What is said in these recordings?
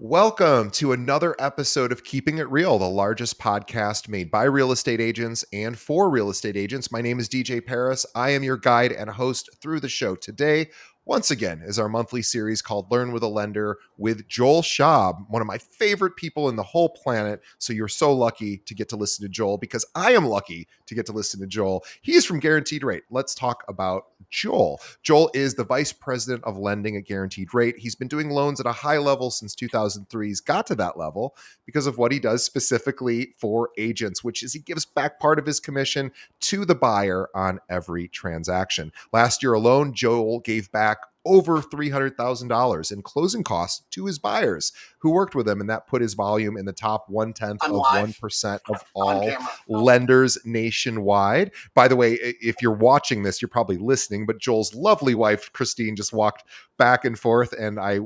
Welcome to another episode of Keeping It Real, the largest podcast made by real estate agents and for real estate agents. My name is DJ Paris. I am your guide and host through the show. Today, once again, is our monthly series called Learn with a Lender with Joel Schaub, one of my favorite people in the whole planet. So you're so lucky to get to listen to Joel because I am lucky to get to listen to Joel. He's from Guaranteed Rate. Let's talk about Joel. Joel is the vice president of lending at Guaranteed Rate. He's been doing loans at a high level since 2003. He's got to that level because of what he does specifically for agents, which is he gives back part of his commission to the buyer on every transaction. Last year alone, Joel gave back over $300,000 in closing costs to his buyers who worked with him, and that put his volume in the top 1/10 I'm of live 1% of on all camera. lenders nationwide. By the way, if you're watching this, you're probably listening, but Joel's lovely wife, Christine, just walked back and forth, and I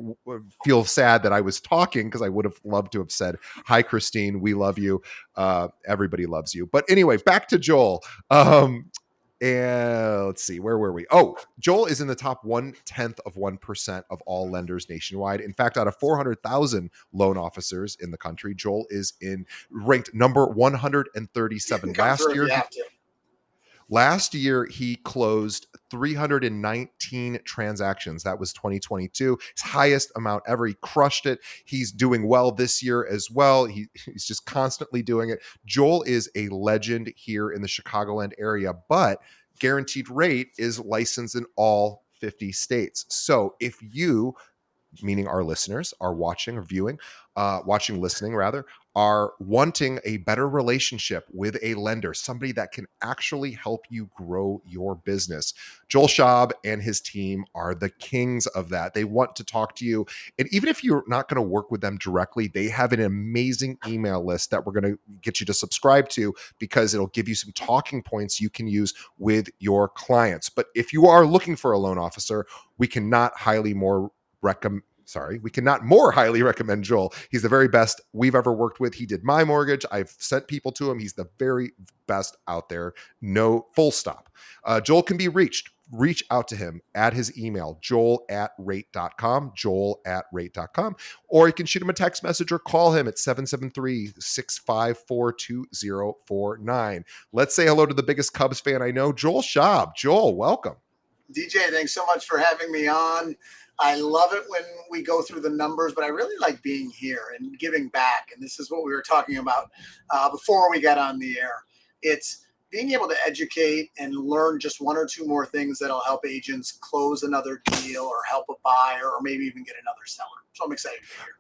feel sad that I was talking because I would have loved to have said, "Hi, Christine, we love you. Everybody loves you." But anyway, back to Joel. And let's see, where were we? Oh, Joel is in the top 1/10 of 1% of all lenders nationwide. In fact, out of 400,000 loan officers in the country, Joel is ranked number 137. Come through if you have to. Last year, he closed 319 transactions. That was 2022, his highest amount ever. He crushed it. He's doing well this year as well. He's just constantly doing it. Joel is a legend here in the Chicagoland area, but Guaranteed Rate is licensed in all 50 states. So if you, meaning our listeners, are watching or viewing, listening rather, are wanting a better relationship with a lender, somebody that can actually help you grow your business, Joel Schaub and his team are the kings of that. They want to talk to you. And even if you're not going to work with them directly, they have an amazing email list that we're going to get you to subscribe to because it'll give you some talking points you can use with your clients. But if you are looking for a loan officer, we cannot more highly recommend Joel. He's the very best we've ever worked with. He did my mortgage. I've sent people to him. He's the very best out there. No, full stop. Joel can be reached. Reach out to him at his email, joel@rate.com, joel@rate.com, or you can shoot him a text message or call him at 773-654-2049. Let's say hello to the biggest Cubs fan I know, Joel Schaub. Joel, welcome. DJ, thanks so much for having me on. I love it when we go through the numbers, but I really like being here and giving back. And this is what we were talking about before we got on the air. It's being able to educate and learn just one or two more things that'll help agents close another deal or help a buyer or maybe even get another seller. So I'm excited to be here.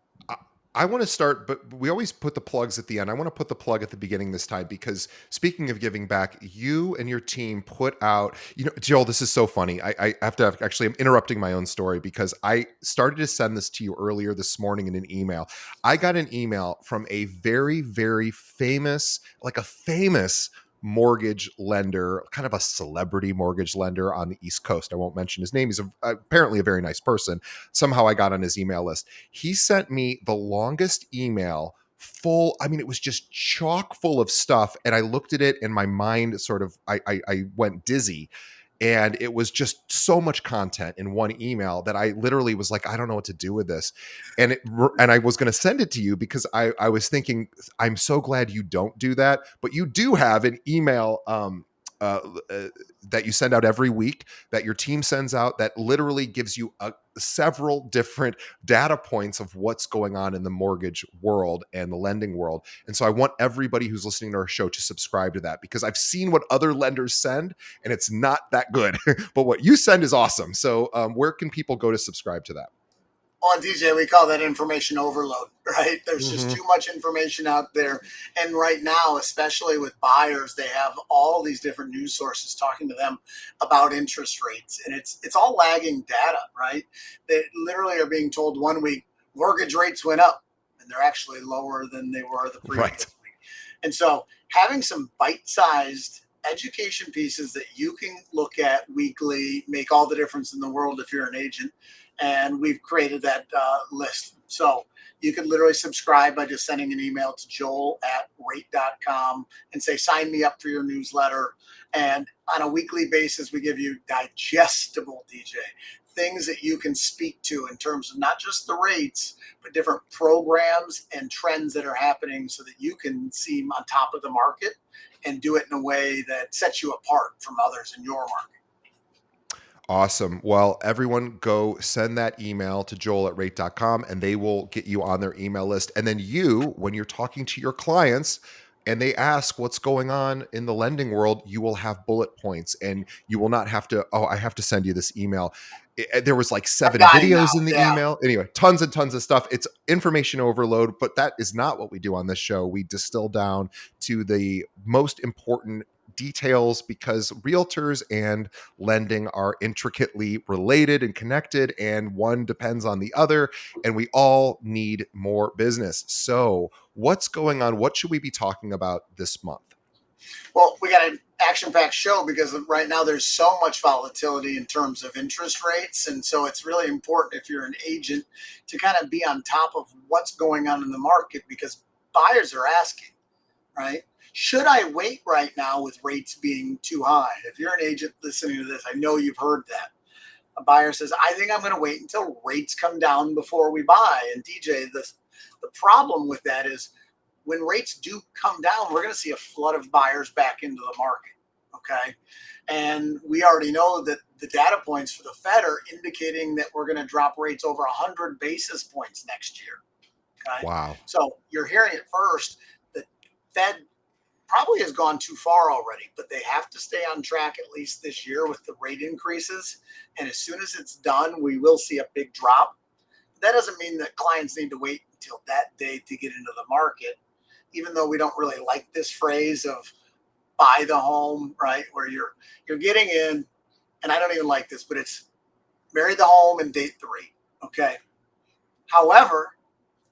I want to start, but we always put the plugs at the end. I want to put the plug at the beginning this time because speaking of giving back, you and your team put out, Joel, this is so funny. I have to actually, I'm interrupting my own story because I started to send this to you earlier this morning in an email. I got an email from a very, very famous, mortgage lender, kind of a celebrity mortgage lender on the East Coast. I won't mention his name. He's apparently a very nice person. Somehow I got on his email list. He sent me the longest email it was just chock full of stuff. And I looked at it and my mind I went dizzy. And it was just so much content in one email that I literally was like, I don't know what to do with this. And I was going to send it to you because I was thinking, I'm so glad you don't do that. But you do have an email that you send out every week that your team sends out that literally gives you several different data points of what's going on in the mortgage world and the lending world. And so I want everybody who's listening to our show to subscribe to that because I've seen what other lenders send and it's not that good, but what you send is awesome. So where can people go to subscribe to that? On DJ, we call that information overload, right? There's just too much information out there. And right now, especially with buyers, they have all these different news sources talking to them about interest rates. And it's all lagging data, right? They literally are being told one week mortgage rates went up and they're actually lower than they were the previous week. And so having some bite-sized education pieces that you can look at weekly make all the difference in the world if you're an agent. And we've created that list. So you can literally subscribe by just sending an email to joel@rate.com and say, sign me up for your newsletter. And on a weekly basis, we give you digestible, DJ, things that you can speak to in terms of not just the rates, but different programs and trends that are happening so that you can seem on top of the market and do it in a way that sets you apart from others in your market. Awesome. Well, everyone go send that email to joel@rate.com and they will get you on their email list. And then you, when you're talking to your clients and they ask what's going on in the lending world, you will have bullet points and you will not have to, oh, I have to send you this email. There was like I'm 7 dying now. videos in the Yeah. email. Anyway, tons and tons of stuff. It's information overload, but that is not what we do on this show. We distill down to the most important details because realtors and lending are intricately related and connected, and one depends on the other, and we all need more business. So, what's going on? What should we be talking about this month? Well, we got an action-packed show because right now there's so much volatility in terms of interest rates, and so it's really important if you're an agent to kind of be on top of what's going on in the market because buyers are asking, right? Should I wait right now with rates being too high? If you're an agent listening to this, I know you've heard that. A buyer says, I think I'm going to wait until rates come down before we buy. And DJ, the problem with that is when rates do come down, we're going to see a flood of buyers back into the market. Okay. And we already know that the data points for the Fed are indicating that we're going to drop rates over 100 basis points next year. Okay. Wow. So you're hearing it first. The Fed probably has gone too far already, but they have to stay on track at least this year with the rate increases. And as soon as it's done, we will see a big drop. That doesn't mean that clients need to wait until that day to get into the market, even though we don't really like this phrase of buy the home, right? Where you're getting in, and I don't even like this, but it's marry the home and date the rate. Okay. However,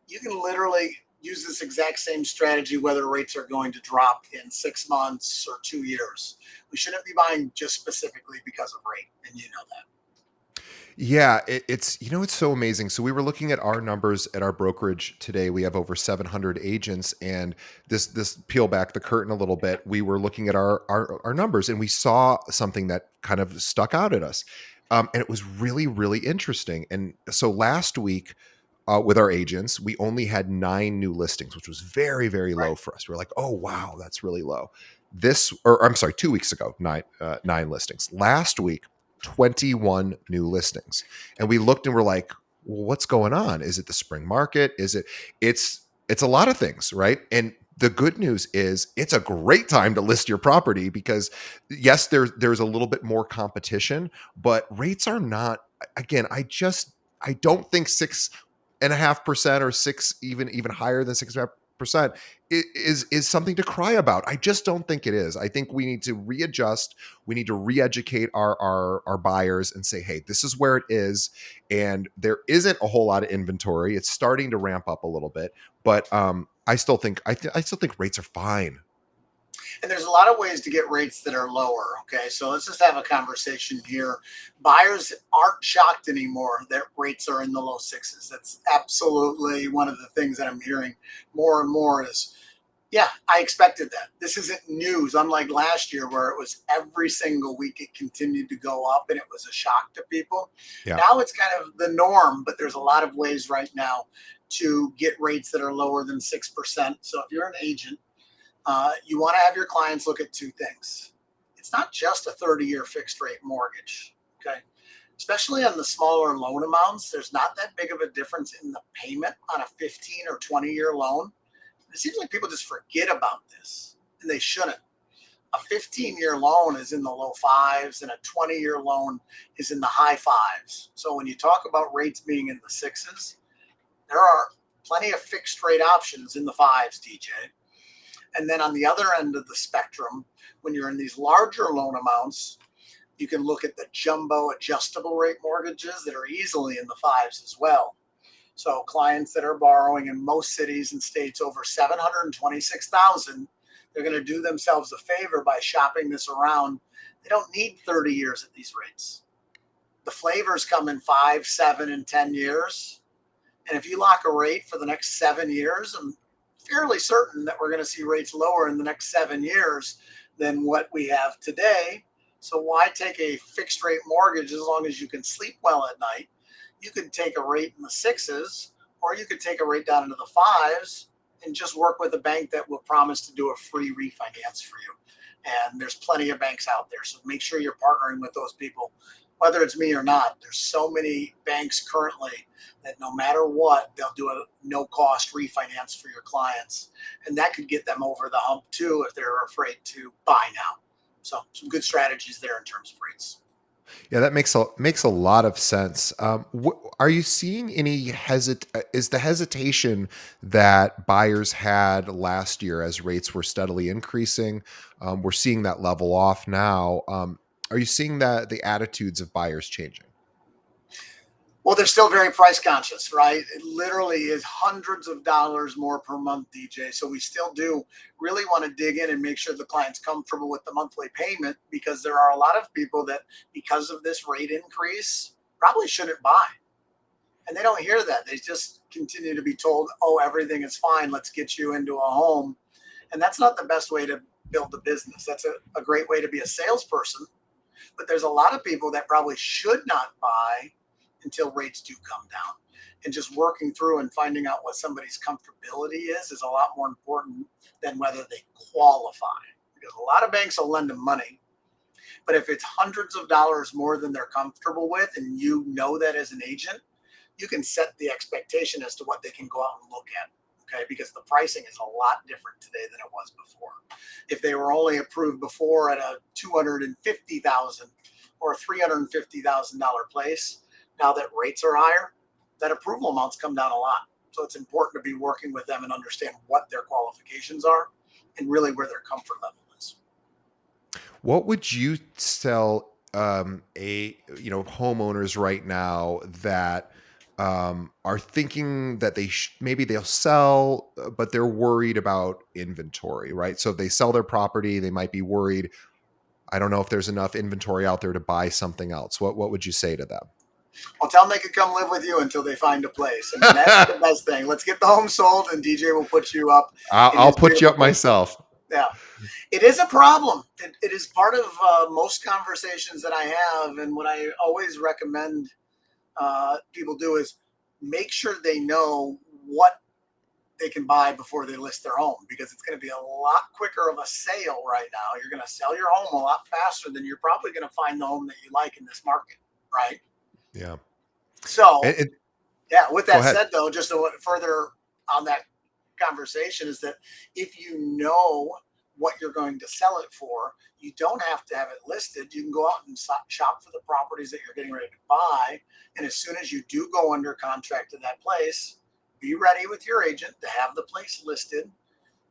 you can literally use this exact same strategy whether rates are going to drop in 6 months or 2 years. We shouldn't be buying just specifically because of rate, and you know that. Yeah, it's it's so amazing. So we were looking at our numbers at our brokerage today. We have over 700 agents, and this peel back the curtain a little bit. We were looking at our numbers, and we saw something that kind of stuck out at us, and it was really interesting. And so last week, with our agents, we only had 9 new listings, which was very low Right. for us. We're like, oh wow, that's really low. Or I'm sorry, 2 weeks ago, 9 listings. Last week, 21 new listings. And we looked and we're like, well, what's going on? Is it the spring market? It's a lot of things, right? And the good news is it's a great time to list your property because yes, there's a little bit more competition, but rates are not, again, I don't think 6.5% or six, even higher than 6.5% is something to cry about. I just don't think it is. I think we need to readjust. We need to re-educate our buyers and say, hey, this is where it is, and there isn't a whole lot of inventory. It's starting to ramp up a little bit, but I still think rates are fine. And there's a lot of ways to get rates that are lower. Okay. So let's just have a conversation here. Buyers aren't shocked anymore that rates are in the low sixes. That's absolutely one of the things that I'm hearing more and more is, yeah, I expected that. This isn't news, unlike last year where it was every single week it continued to go up and it was a shock to people. Yeah. Now it's kind of the norm, but there's a lot of ways right now to get rates that are lower than 6%. So if you're an agent, you want to have your clients look at two things. It's not just a 30-year fixed rate mortgage, okay? Especially on the smaller loan amounts, there's not that big of a difference in the payment on a 15 or 20-year loan. It seems like people just forget about this, and they shouldn't. A 15-year loan is in the low fives, and a 20-year loan is in the high fives. So when you talk about rates being in the sixes, there are plenty of fixed rate options in the fives, DJ. And then on the other end of the spectrum, when you're in these larger loan amounts, you can look at the jumbo adjustable rate mortgages that are easily in the fives as well. So clients that are borrowing in most cities and states over 726,000, they're going to do themselves a favor by shopping this around. They don't need 30 years at these rates. The flavors come in 5, 7, and 10 years. And if you lock a rate for the next 7 years, I'm fairly certain that we're going to see rates lower in the next 7 years than what we have today. So why take a fixed rate mortgage as long as you can sleep well at night? You could take a rate in the sixes, or you could take a rate down into the fives and just work with a bank that will promise to do a free refinance for you. And there's plenty of banks out there. So make sure you're partnering with those people, whether it's me or not. There's so many banks currently that no matter what, they'll do a no cost refinance for your clients. And that could get them over the hump too if they're afraid to buy now. So some good strategies there in terms of rates. Yeah, that makes a lot of sense. Are you seeing any Is the hesitation that buyers had last year as rates were steadily increasing? We're seeing that level off now. Are you seeing that the attitudes of buyers changing? Well, they're still very price conscious, right? It literally is hundreds of dollars more per month, DJ. So we still do really want to dig in and make sure the client's comfortable with the monthly payment, because there are a lot of people that, because of this rate increase, probably shouldn't buy. And they don't hear that. They just continue to be told, oh, everything is fine. Let's get you into a home. And that's not the best way to build the business. That's a great way to be a salesperson. But there's a lot of people that probably should not buy until rates do come down. And just working through and finding out what somebody's comfortability is a lot more important than whether they qualify. Because a lot of banks will lend them money. But if it's hundreds of dollars more than they're comfortable with, and you know that as an agent, you can set the expectation as to what they can go out and look at. Okay, because the pricing is a lot different today than it was before. If they were only approved before at a 250,000 or $350,000 place, now that rates are higher, that approval amounts come down a lot. So it's important to be working with them and understand what their qualifications are and really where their comfort level is. What would you tell a homeowners right now that are thinking that maybe they'll sell, but they're worried about inventory, right? So if they sell their property, they might be worried. I don't know if there's enough inventory out there to buy something else. What would you say to them? Well, tell them they could come live with you until they find a place. I mean, that's the best thing. Let's get the home sold, and DJ will put you up in I'll his put you up beautiful. myself. Yeah, it is a problem. It is part of most conversations that I have, and what I always recommend people do is make sure they know what they can buy before they list their home, because it's going to be a lot quicker of a sale right now. You're going to sell your home a lot faster than you're probably going to find the home that you like in this market, right? Yeah. So And yeah, with go that ahead. said, though, just a further on that conversation is that if you know what you're going to sell it for, you don't have to have it listed. You can go out and shop for the properties that you're getting ready to buy. And as soon as you do go under contract to that place, be ready with your agent to have the place listed.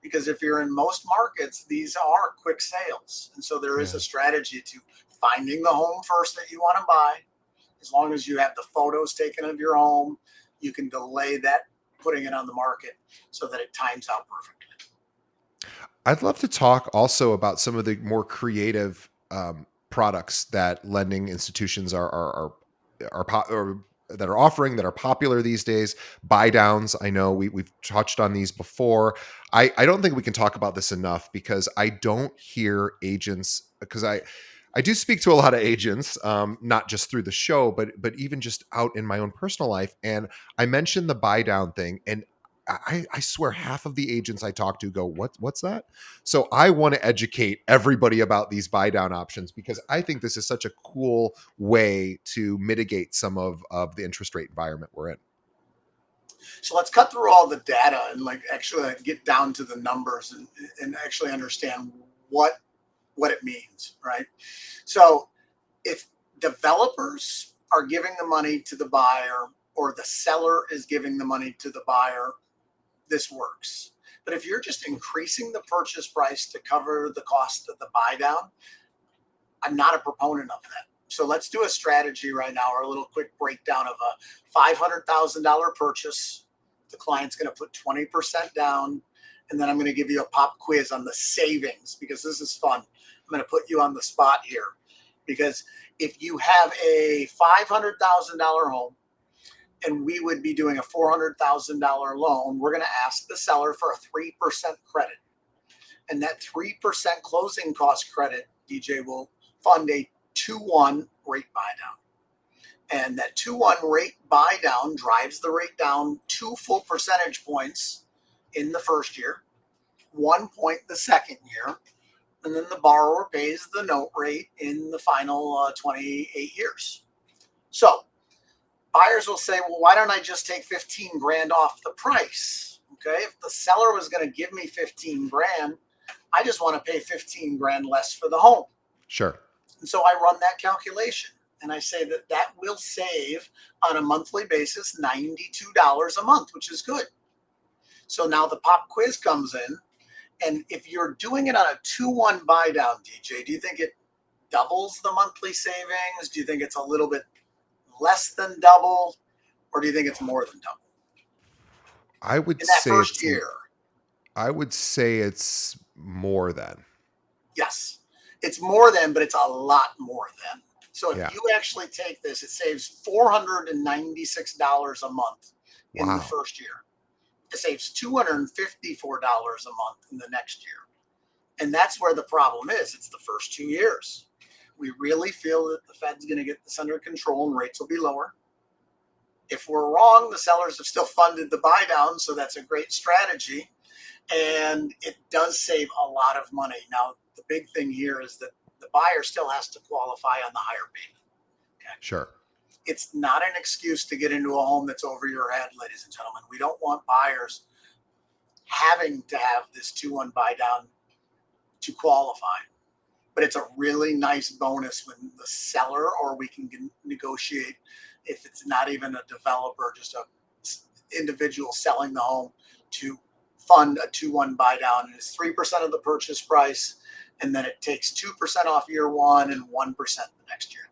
Because if you're in most markets, these are quick sales. And so there is Yeah. a strategy to finding the home first that you want to buy. As long as you have the photos taken of your home, you can delay that putting it on the market so that it times out perfectly. I'd love to talk also about some of the more creative products that lending institutions or that are offering that are popular these days. Buy downs. I know we've touched on these before. I don't think we can talk about this enough because I don't hear agents because I do speak to a lot of agents, not just through the show, but even just out in my own personal life. And I mentioned the buy down thing, and I swear half of the agents I talk to go, what's that? So I want to educate everybody about these buy down options because I think this is such a cool way to mitigate some of the interest rate environment we're in. So let's cut through all the data and like actually like get down to the numbers and actually understand what it means, right? So if developers are giving the money to the buyer or the seller is giving the money to the buyer, this works. But if you're just increasing the purchase price to cover the cost of the buy down, I'm not a proponent of that. So let's do a strategy right now, or a little quick breakdown of a $500,000 purchase. The client's going to put 20% down, and then I'm going to give you a pop quiz on the savings because this is fun. I'm going to put you on the spot here because if you have a $500,000 home and we would be doing a $400,000 loan, we're going to ask the seller for a 3% credit. And that 3% closing cost credit, DJ, will fund a 2-1 rate buy down. And that 2-1 rate buy down drives the rate down 2 full percentage points in the first year, 1 point the second year, and then the borrower pays the note rate in the final 28 years. So buyers will say, well, why don't I just take 15 grand off the price? Okay, if the seller was going to give me 15 grand, I just want to pay 15 grand less for the home. Sure. And so I run that calculation and I say that that will save on a monthly basis $92 a month, which is good. So now the pop quiz comes in. And if you're doing it on a 2-1 buy down, DJ, do you think it doubles the monthly savings? Do you think it's a little bit less than double? Or do you think it's more than double I would in that say first it's year? I would say it's more than. Yes, it's more than, but it's a lot more than. So if Yeah. you actually take this, it saves $496 a month in the Wow. first year. It saves $254 a month in the next year. And that's where the problem is. It's the first 2 years. We really feel that the Fed's going to get this under control and rates will be lower. If we're wrong, the sellers have still funded the buy down, so that's a great strategy. And it does save a lot of money. Now, the big thing here is that the buyer still has to qualify on the higher payment. Okay? Sure. It's not an excuse to get into a home that's over your head, ladies and gentlemen. We don't want buyers having to have this 2-1 buy down to qualify. But it's a really nice bonus when the seller, or we can negotiate if it's not even a developer, just a individual selling the home, to fund a 2-1 buy down. And it's 3% of the purchase price, and then it takes 2% off year one and 1% the next year.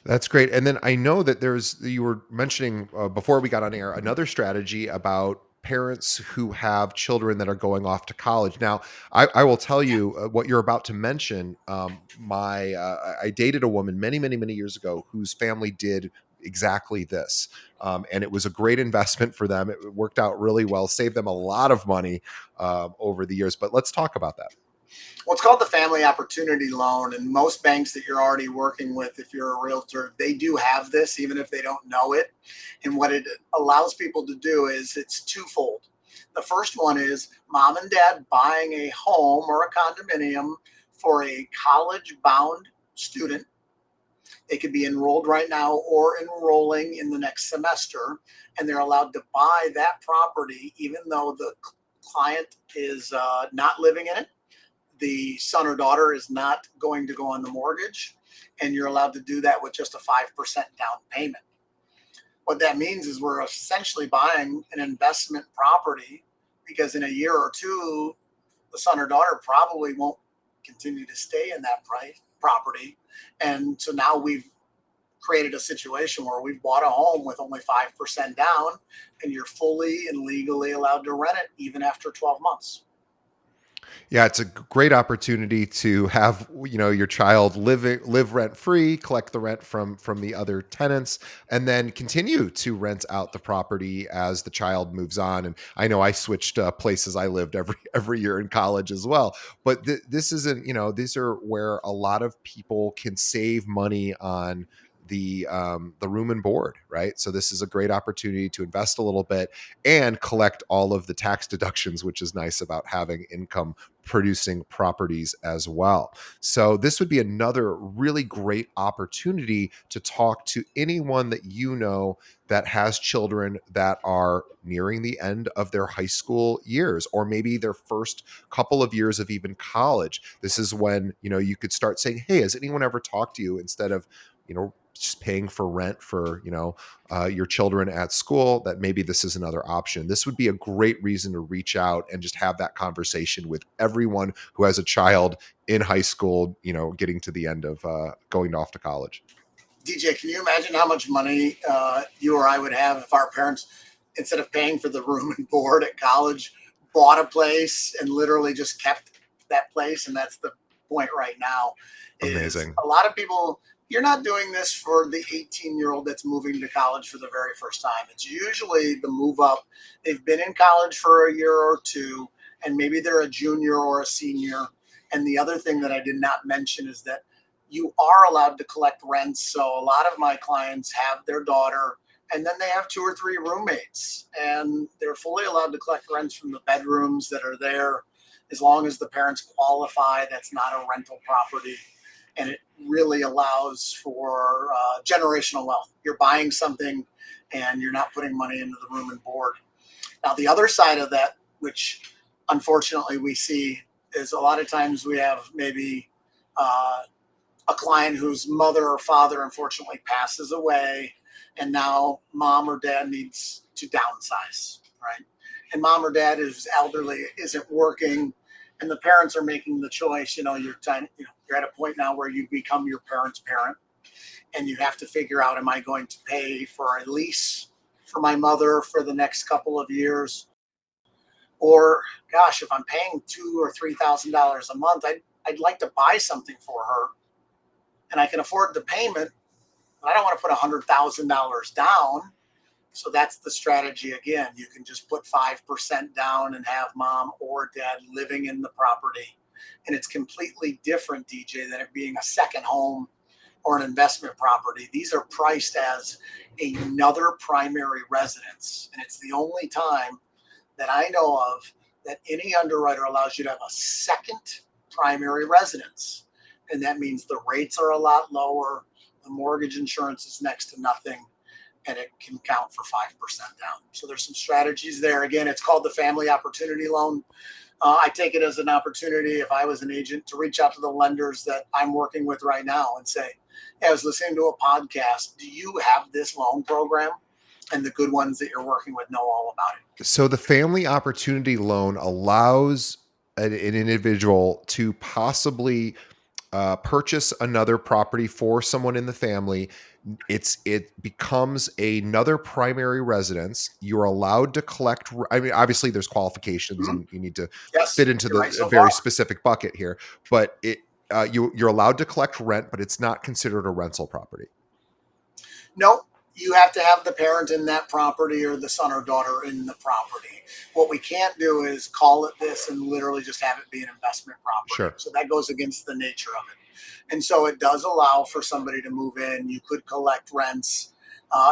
That's great. And then I know that you were mentioning before we got on air, another strategy about parents who have children that are going off to college. Now, I will tell Yeah. you what you're about to mention. I dated a woman many, many, many years ago whose family did exactly this. And it was a great investment for them. It worked out really well, saved them a lot of money over the years. But let's talk about that. Well, it's called the Family Opportunity Loan, and most banks that you're already working with, if you're a realtor, they do have this, even if they don't know it. And what it allows people to do is it's twofold. The first one is mom and dad buying a home or a condominium for a college-bound student. They could be enrolled right now or enrolling in the next semester, and they're allowed to buy that property even though the client is not living in it. The son or daughter is not going to go on the mortgage, and you're allowed to do that with just a 5% down payment. What that means is we're essentially buying an investment property, because in a year or two, the son or daughter probably won't continue to stay in that property. And so now we've created a situation where we've bought a home with only 5% down, and you're fully and legally allowed to rent it even after 12 months. Yeah, it's a great opportunity to have your child live rent free, collect the rent from the other tenants, and then continue to rent out the property as the child moves on. And I know I switched places I lived every year in college as well. But this isn't these are where a lot of people can save money on the room and board, right? So this is a great opportunity to invest a little bit and collect all of the tax deductions, which is nice about having income producing properties as well. So this would be another really great opportunity to talk to anyone that you know that has children that are nearing the end of their high school years, or maybe their first couple of years of even college. This is when you could start saying, hey, has anyone ever talked to you, instead of just paying for rent for your children at school, that maybe this is another option. This would be a great reason to reach out and just have that conversation with everyone who has a child in high school, getting to the end of going off to college. DJ, can you imagine how much money you or I would have if our parents, instead of paying for the room and board at college, bought a place and literally just kept that place? And that's the point right now, is Amazing. a lot of people, you're not doing this for the 18-year-old that's moving to college for the very first time. It's usually the move up. They've been in college for a year or two, and maybe they're a junior or a senior. And the other thing that I did not mention is that you are allowed to collect rents. So a lot of my clients have their daughter, and then they have 2 or 3 roommates, and they're fully allowed to collect rents from the bedrooms that are there as long as the parents qualify. That's not a rental property. And it really allows for generational wealth. You're buying something and you're not putting money into the room and board. Now, the other side of that, which unfortunately we see, is a lot of times we have maybe a client whose mother or father unfortunately passes away, and now mom or dad needs to downsize, right? And mom or dad is elderly, isn't working, and the parents are making the choice. You're at a point now where you become your parent's parent, and you have to figure out: am I going to pay for a lease for my mother for the next couple of years, or gosh, if I'm paying $2,000 or $3,000 a month, I'd like to buy something for her, and I can afford the payment. But I don't want to put $100,000 down. So that's the strategy again. You can just put 5% down and have mom or dad living in the property. And it's completely different, DJ, than it being a second home or an investment property. These are priced as another primary residence. And it's the only time that I know of that any underwriter allows you to have a second primary residence. And that means the rates are a lot lower. The mortgage insurance is next to nothing, and it can count for 5% down. So there's some strategies there. Again, it's called the Family Opportunity Loan. I take it as an opportunity, if I was an agent, to reach out to the lenders that I'm working with right now and say, hey, I was listening to a podcast. Do you have this loan program? And the good ones that you're working with know all about it. So the family opportunity loan allows an individual to possibly purchase another property for someone in the family. It becomes another primary residence. You're allowed to collect. I mean, obviously, there's qualifications, Mhm. and you need to fit Yes, into you're the right a so very far. specific bucket here. But you're allowed to collect rent, but it's not considered a rental property. Nope. You have to have the parent in that property or the son or daughter in the property. What we can't do is call it this and literally just have it be an investment property. Sure. So that goes against the nature of it. And so it does allow for somebody to move in. You could collect rents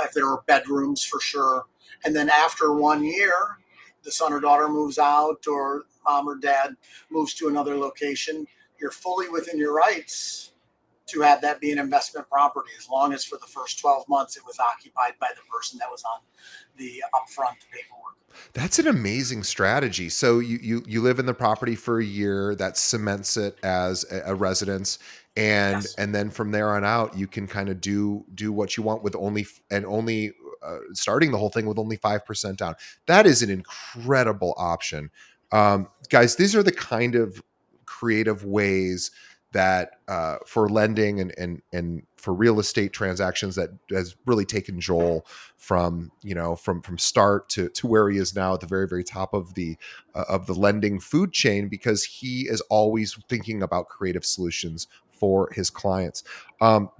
if there are bedrooms for sure. And then after 1 year, the son or daughter moves out, or mom or dad moves to another location. You're fully within your rights to have that be an investment property, as long as for the first 12 months it was occupied by the person that was on the upfront paperwork. That's an amazing strategy. So you live in the property for a year, that cements it as a residence, Yes. and then from there on out, you can kind of do what you want with only starting the whole thing with only 5% down. That is an incredible option, guys. These are the kind of creative ways that for lending and for real estate transactions that has really taken Joel from from start to where he is now at the very top of the lending food chain, because he is always thinking about creative solutions for his clients.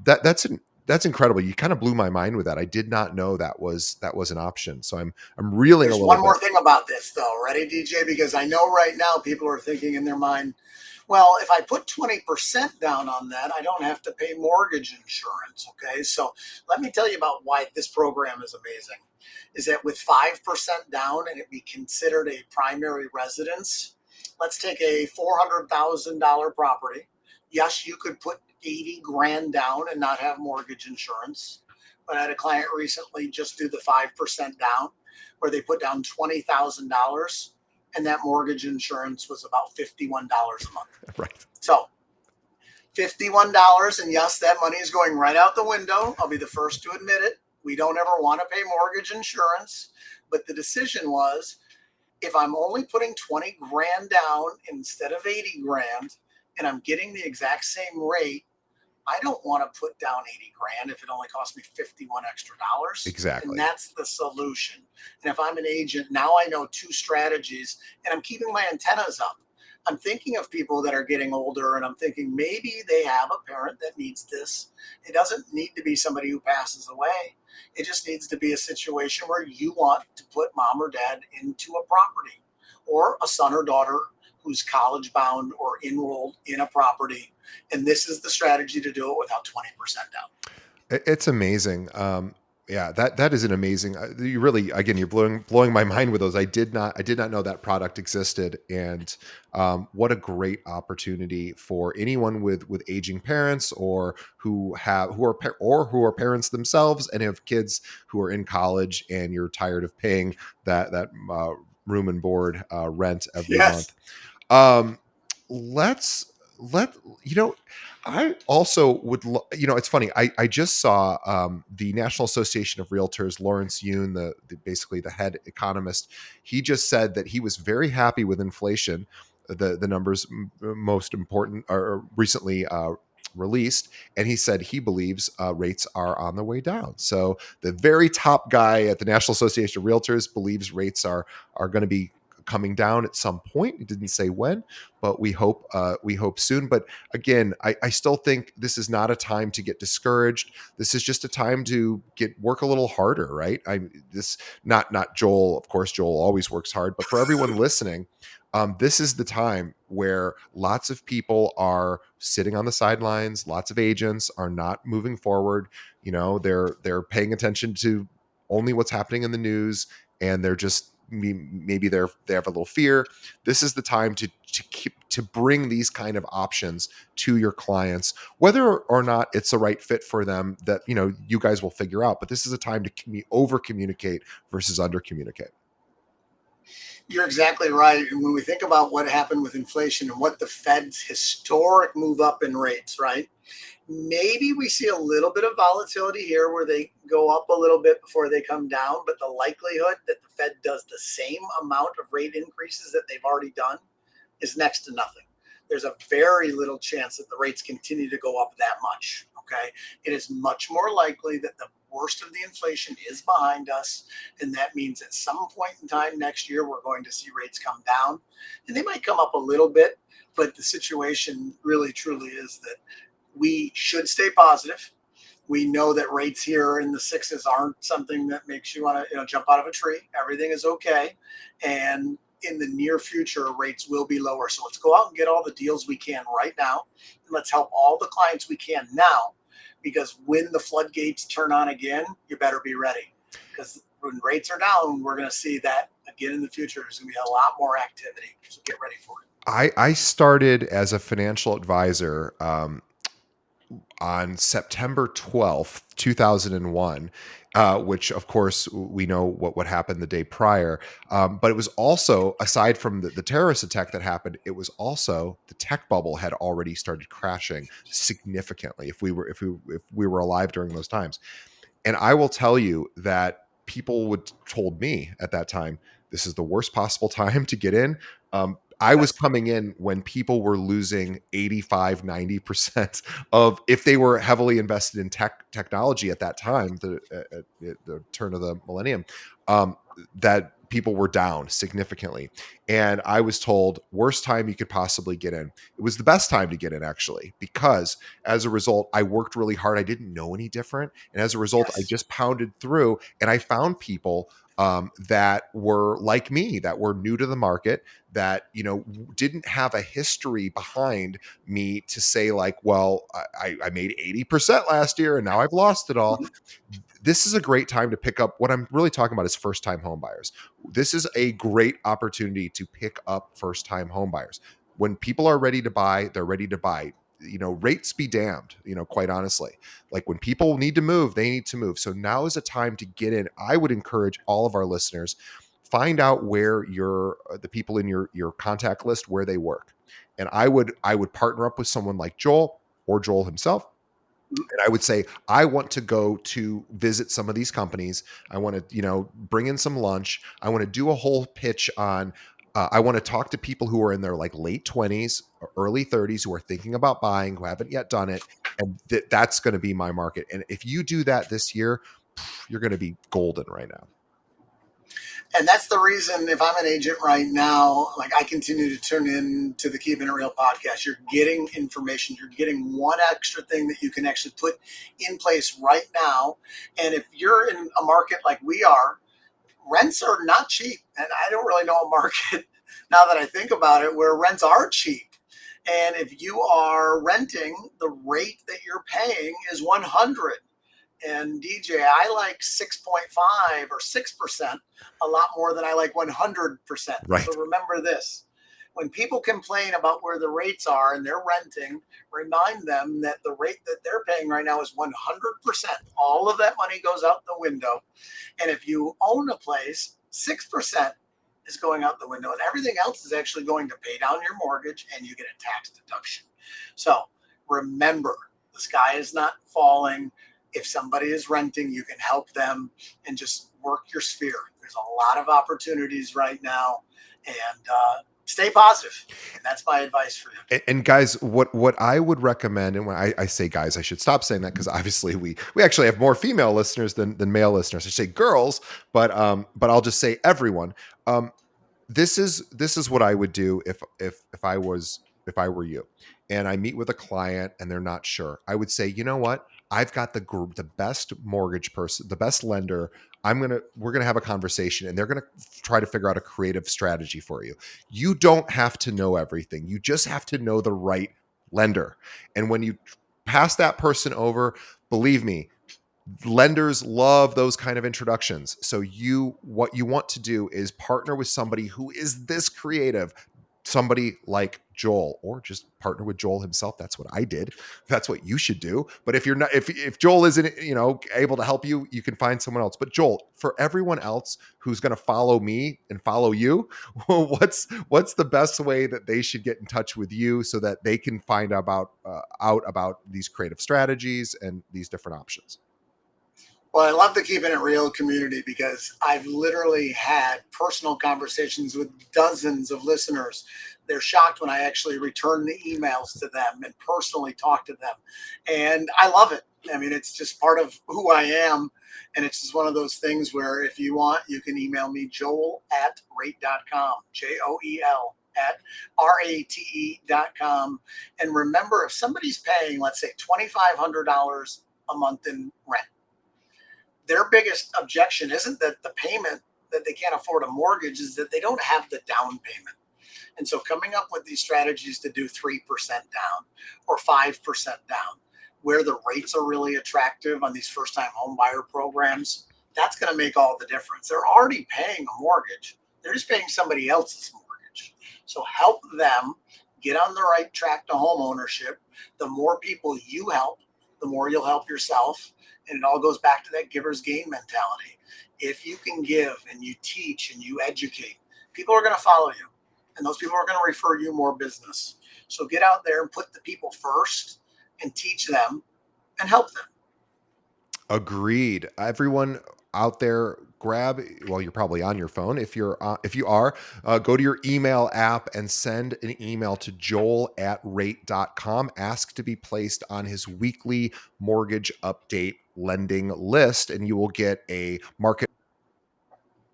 That's incredible. You kind of blew my mind with that. I did not know that was an option. So I'm reeling a There's little one bit. more thing about this, though. Ready, DJ? Because I know right now people are thinking in their mind, well, if I put 20% down on that, I don't have to pay mortgage insurance. Okay. So let me tell you about why this program is amazing. Is that with 5% down and it be considered a primary residence, let's take a $400,000 property. Yes, you could put 80 grand down and not have mortgage insurance. But I had a client recently just do the 5% down, where they put down $20,000, and that mortgage insurance was about $51 a month. Right. So $51, and yes, that money is going right out the window. I'll be the first to admit it. We don't ever want to pay mortgage insurance, but the decision was, if I'm only putting 20 grand down instead of 80 grand, and I'm getting the exact same rate, I don't want to put down 80 grand if it only costs me 51 extra dollars. And Exactly. that's the solution. And if I'm an agent, now I know two strategies, and I'm keeping my antennas up. I'm thinking of people that are getting older, and I'm thinking maybe they have a parent that needs this. It doesn't need to be somebody who passes away. It just needs to be a situation where you want to put mom or dad into a property, or a son or daughter who's college bound or enrolled in a property. And this is the strategy to do it without 20% down. It's amazing. Yeah, that is an amazing. You really, again, you're blowing my mind with those. I did not know that product existed, and what a great opportunity for anyone with aging parents, or who are parents themselves and have kids who are in college, and you're tired of paying that room and board rent every Yes. month. Um, let's let you know. I also it's funny. I just saw the National Association of Realtors, Lawrence Yun, basically the head economist. He just said that he was very happy with inflation. The numbers most important are recently released, and he said he believes rates are on the way down. So the very top guy at the National Association of Realtors believes rates are going to be coming down at some point. He didn't say when, but we hope soon. But again, I still think this is not a time to get discouraged. This is just a time to get work a little harder, right? This not Joel, of course. Joel always works hard, but for everyone listening, this is the time where lots of people are sitting on the sidelines. Lots of agents are not moving forward. They're paying attention to only what's happening in the news, and they're just maybe they have a little fear. This is the time to bring these kind of options to your clients, whether or not it's the right fit for them. That you guys will figure out. But this is a time to over communicate versus under communicate. You're exactly right. And when we think about what happened with inflation and what the Fed's historic move up in rates, right? Maybe we see a little bit of volatility here where they go up a little bit before they come down, but the likelihood that the Fed does the same amount of rate increases that they've already done is next to nothing. There's a very little chance that the rates continue to go up that much. Okay. It is much more likely that the worst of the inflation is behind us. And that means at some point in time next year, we're going to see rates come down. And they might come up a little bit, but the situation really truly is that we should stay positive. We know that rates here in the sixes aren't something that makes you want to jump out of a tree. Everything is okay, and in the near future, rates will be lower. So let's go out and get all the deals we can right now, and let's help all the clients we can now. Because when the floodgates turn on again, you better be ready. Because when rates are down, we're going to see that again in the future. There's going to be a lot more activity. So get ready for it. I started as a financial advisor on September 12th, 2001, which of course we know what happened the day prior. But it was also, aside from the terrorist attack that happened, it was also the tech bubble had already started crashing significantly. If we were alive during those times, and I will tell you that people would told me at that time, this is the worst possible time to get in. I was Yes. coming in when people were losing 85, 90% of, if they were heavily invested in technology at that time, at the turn of the millennium, that people were down significantly. And I was told, worst time you could possibly get in. It was the best time to get in, actually, because as a result, I worked really hard. I didn't know any different. And as a result, I Yes. just pounded through, and I found people that were like me, that were new to the market, that didn't have a history behind me to say, like, well, I made 80% last year and now I've lost it all. Mhm. This is a great time to pick up. What I'm really talking about is first time home buyers. This is a great opportunity to pick up first time home buyers. When people are ready to buy, they're ready to buy. Rates be damned, quite honestly. Like, when people need to move, they need to move. So now is a time to get in. I would encourage all of our listeners, find out where the people in your contact list, where they work. And I would partner up with someone like Joel, or Joel himself, and I would say, I want to go to visit some of these companies. I want to, bring in some lunch. I want to do a whole pitch on. I want to talk to people who are in their, like, late 20s or early 30s, who are thinking about buying, who haven't yet done it, and that's going to be my market. And if you do that this year, you're going to be golden right now. And that's the reason, if I'm an agent right now, like, I continue to tune in to the Keeping It Real podcast. You're getting information. You're getting one extra thing that you can actually put in place right now. And if you're in a market like we are, rents are not cheap. And I don't really know a market now that I think about it, where rents are cheap. And if you are renting, the rate that you're paying is 100. And DJ, I like 6.5 or 6% a lot more than I like 100%. So Right. remember this. When people complain about where the rates are and they're renting, remind them that the rate that they're paying right now is 100%. All of that money goes out the window. And if you own a place, 6% is going out the window, and everything else is actually going to pay down your mortgage and you get a tax deduction. So remember, the sky is not falling. If somebody is renting, you can help them and just work your sphere. There's a lot of opportunities right now, and stay positive. And that's my advice for you. And guys, what I would recommend, and when I say guys, I should stop saying that because obviously we actually have more female listeners than male listeners. I say girls, but I'll just say everyone. Um, this is what I would do if I was if I were you, and I meet with a client and they're not sure. I would say, you know what? I've got the best mortgage person, the best lender. We're gonna have a conversation, and they're gonna try to figure out a creative strategy for you. You don't have to know everything. You just have to know the right lender. And when you pass that person over, believe me, lenders love those kind of introductions. So what you want to do is partner with somebody who is this creative, somebody like Joel, or just partner with Joel himself. That's what I did. That's what you should do. But if you're not, if Joel isn't, able to help you, you can find someone else. But Joel, for everyone else who's going to follow me and follow you, what's the best way that they should get in touch with you so that they can find out about these creative strategies and these different options? Well, I love the Keeping It Real community because I've literally had personal conversations with dozens of listeners. They're shocked when I actually return the emails to them and personally talk to them. And I love it. I mean, it's just part of who I am. And it's just one of those things where if you want, you can email me, joel@rate.com, JOEL at RATE.com. And remember, if somebody's paying, let's say, $2,500 a month in rent, their biggest objection isn't that the payment, that they can't afford a mortgage, is that they don't have the down payment. And so coming up with these strategies to do 3% down or 5% down, where the rates are really attractive on these first time home buyer programs, that's going to make all the difference. They're already paying a mortgage. They're just paying somebody else's mortgage. So help them get on the right track to home ownership. The more people you help, the more you'll help yourself. And it all goes back to that giver's gain mentality. If you can give and you teach and you educate, people are going to follow you. And those people are going to refer you more business. So get out there and put the people first and teach them and help them. Agreed. Everyone out there, well, you're probably on your phone. If you are, go to your email app and send an email to joel@rate.com. Ask to be placed on his weekly mortgage update lending list, and you will get a market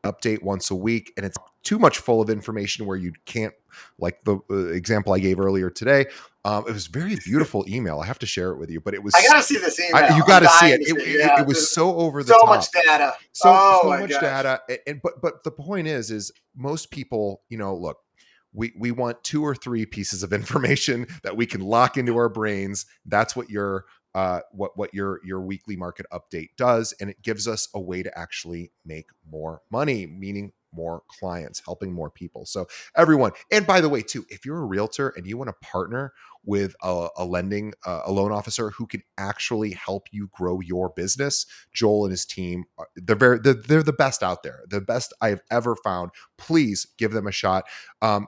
update once a week, and it's too much full of information where you can't, like the example I gave earlier today. It was a very beautiful email. I have to share it with you, but it I got was to see this email. you got I'm to see dying it. to see it. It Yeah, was so over the so much top. data. So Oh my much gosh. data, and but the point is most people, look, we want two or three pieces of information that we can lock into our brains. That's what your weekly market update does, and it gives us a way to actually make more money, meaning more clients, helping more people. So everyone, and by the way, too, if you're a realtor and you want to partner with a loan officer who can actually help you grow your business, Joel and his team, they're the best out there, the best I've ever found. Please give them a shot.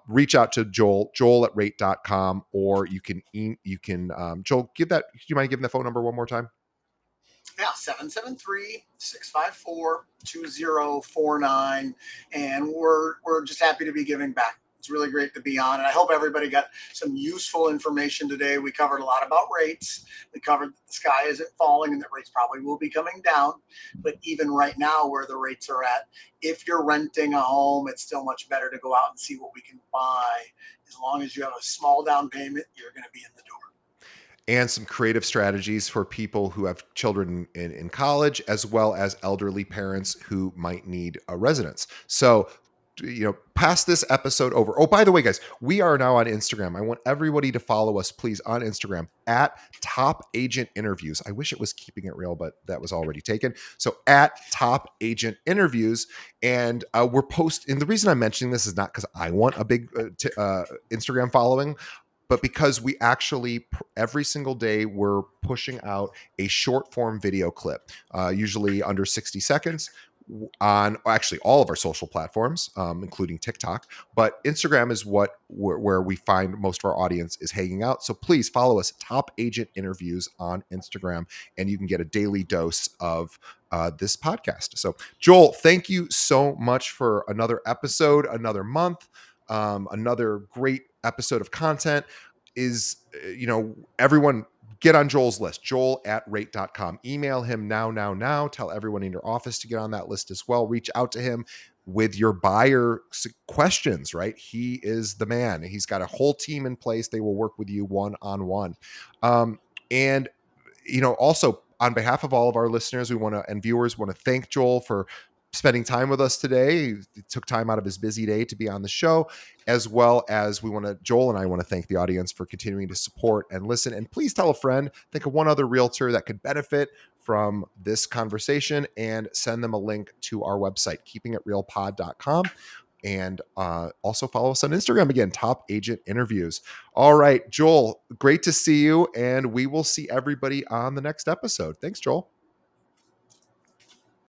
Reach out to joel@rate.com, or Joel, do you mind giving the phone number one more time? Yeah, 773-654-2049. And we're just happy to be giving back. It's really great to be on. And I hope everybody got some useful information today. We covered a lot about rates. We covered that the sky isn't falling and that rates probably will be coming down. But even right now, where the rates are at, if you're renting a home, it's still much better to go out and see what we can buy. As long as you have a small down payment, you're going to be in the door. And some creative strategies for people who have children in college, as well as elderly parents who might need a residence. So pass this episode over. Oh, by the way, guys, we are now on Instagram. I want everybody to follow us, please, on Instagram at Top Agent Interviews. I wish it was keeping it real, but that was already taken. So at Top Agent Interviews, and we're posting. And the reason I'm mentioning this is not because I want a big Instagram following, but because we actually every single day we're pushing out a short form video clip, usually under 60 seconds, on actually all of our social platforms, including TikTok. But Instagram is where we find most of our audience is hanging out. So please follow us, Top Agent Interviews, on Instagram, and you can get a daily dose of this podcast. So Joel, thank you so much for another episode, another month, another great episode of content. Is everyone get on Joel's list, joel@rate.com. Email him now. Tell everyone in your office to get on that list as well. Reach out to him with your buyer questions, right? He is the man. He's got a whole team in place. They will work with you one-on-one. And, also on behalf of all of our listeners, and viewers, want to thank Joel for spending time with us today. He took time out of his busy day to be on the show, as well as Joel and I want to thank the audience for continuing to support and listen. And please tell a friend, think of one other realtor that could benefit from this conversation, and send them a link to our website, keepingitrealpod.com. And also follow us on Instagram again, Top Agent Interviews. All right, Joel, great to see you. And we will see everybody on the next episode. Thanks, Joel.